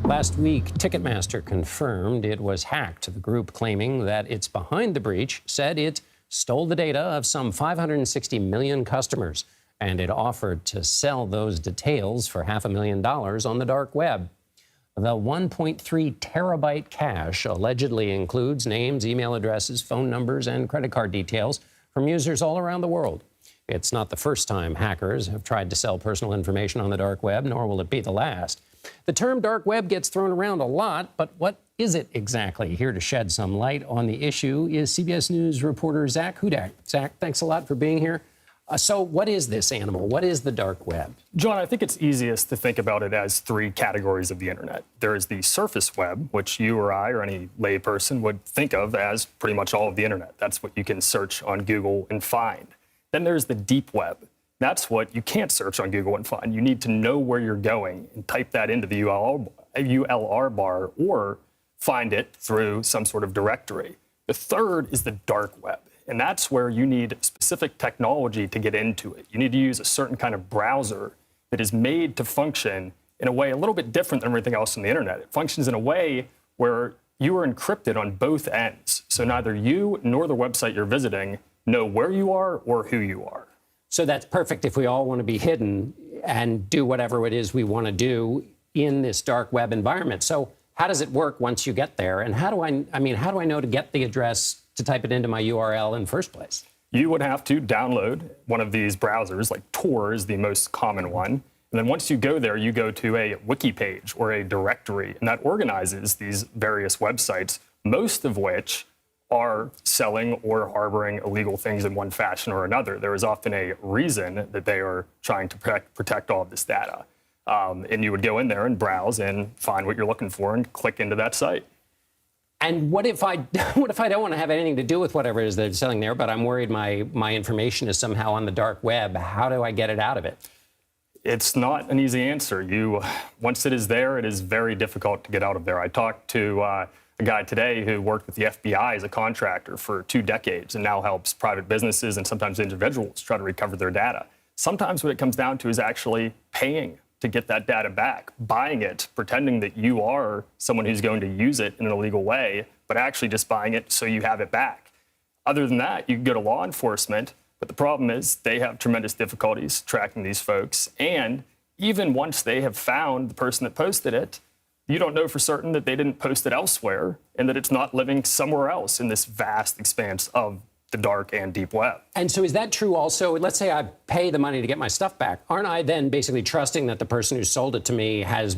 Last week, Ticketmaster confirmed it was hacked. The group claiming that it's behind the breach said it stole the data of some 560 million customers, and it offered to sell those details for $500,000 on the dark web. The 1.3 terabyte cache allegedly includes names, email addresses, phone numbers, and credit card details from users all around the world. It's not the first time hackers have tried to sell personal information on the dark web, nor will it be the last. The term dark web gets thrown around a lot, but what is it exactly? Here to shed some light on the issue is CBS News reporter Zak Hudak. Zak, thanks a lot for being here. So what is this animal? What is the dark web? John, I think it's easiest to think about it as three categories of the internet. There is the surface web, which you or I or any layperson would think of as pretty much all of the internet. That's what you can search on Google and find. Then there's the deep web. That's what you can't search on Google and find. You need to know where you're going and type that into the ULR bar or find it through some sort of directory. The third is the dark web, and that's where you need specific technology to get into it. You need to use a certain kind of browser that is made to function in a way a little bit different than everything else on the internet. It functions in a way where you are encrypted on both ends, so neither you nor the website you're visiting know where you are or who you are. So that's perfect if we all want to be hidden and do whatever it is we want to do in this dark web environment. So how does it work once you get there? And how do I know to get the address to type it into my URL in the first place? You would have to download one of these browsers, like Tor is the most common one. And then once you go there, you go to a wiki page or a directory, and that organizes these various websites, most of which are selling or harboring illegal things in one fashion or another. There is often a reason that they are trying to protect all of this data. And you would go in there and browse and find what you're looking for and click into that site. And what if I don't want to have anything to do with whatever it is they're selling there, but I'm worried my information is somehow on the dark web? How do I get it out of it? It's not an easy answer. Once it is there, it is very difficult to get out of there. I talked to a guy today who worked with the FBI as a contractor for 2 decades and now helps private businesses and sometimes individuals try to recover their data. Sometimes what it comes down to is actually paying to get that data back, buying it, pretending that you are someone who's going to use it in an illegal way, but actually just buying it so you have it back. Other than that, you can go to law enforcement, but the problem is they have tremendous difficulties tracking these folks. And even once they have found the person that posted it, you don't know for certain that they didn't post it elsewhere and that it's not living somewhere else in this vast expanse of the dark and deep web. And so is that true also? Let's say I pay the money to get my stuff back. Aren't I then basically trusting that the person who sold it to me has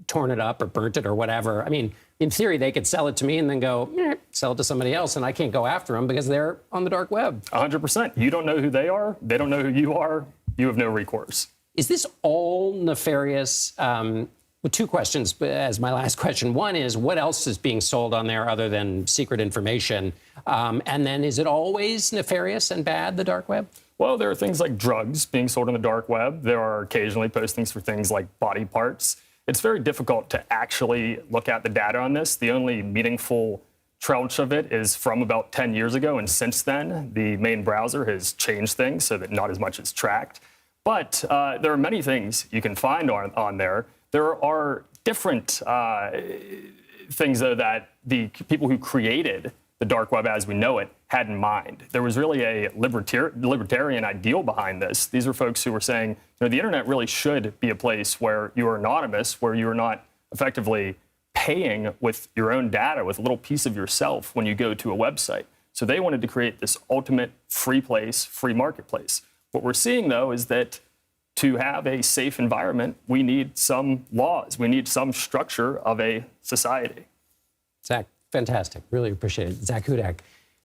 torn it up or burnt it or whatever? I mean, in theory, they could sell it to me and then go, sell it to somebody else, and I can't go after them because they're on the dark web. 100%. You don't know who they are. They don't know who you are. You have no recourse. Is this all nefarious? Well, 2 questions as my last question. One is, what else is being sold on there other than secret information? And then is it always nefarious and bad, the dark web? Well, there are things like drugs being sold on the dark web. There are occasionally postings for things like body parts. It's very difficult to actually look at the data on this. The only meaningful tranche of it is from about 10 years ago. And since then, the main browser has changed things so that not as much is tracked. But there are many things you can find on there. There are different things, though, that the people who created the dark web as we know it had in mind. There was really a libertarian ideal behind this. These are folks who were saying, the internet really should be a place where you are anonymous, where you are not effectively paying with your own data, with a little piece of yourself when you go to a website. So they wanted to create this ultimate free place, free marketplace. What we're seeing, though, is that to have a safe environment, we need some laws. We need some structure of a society. Zak, fantastic. Really appreciate it. Zak Hudak.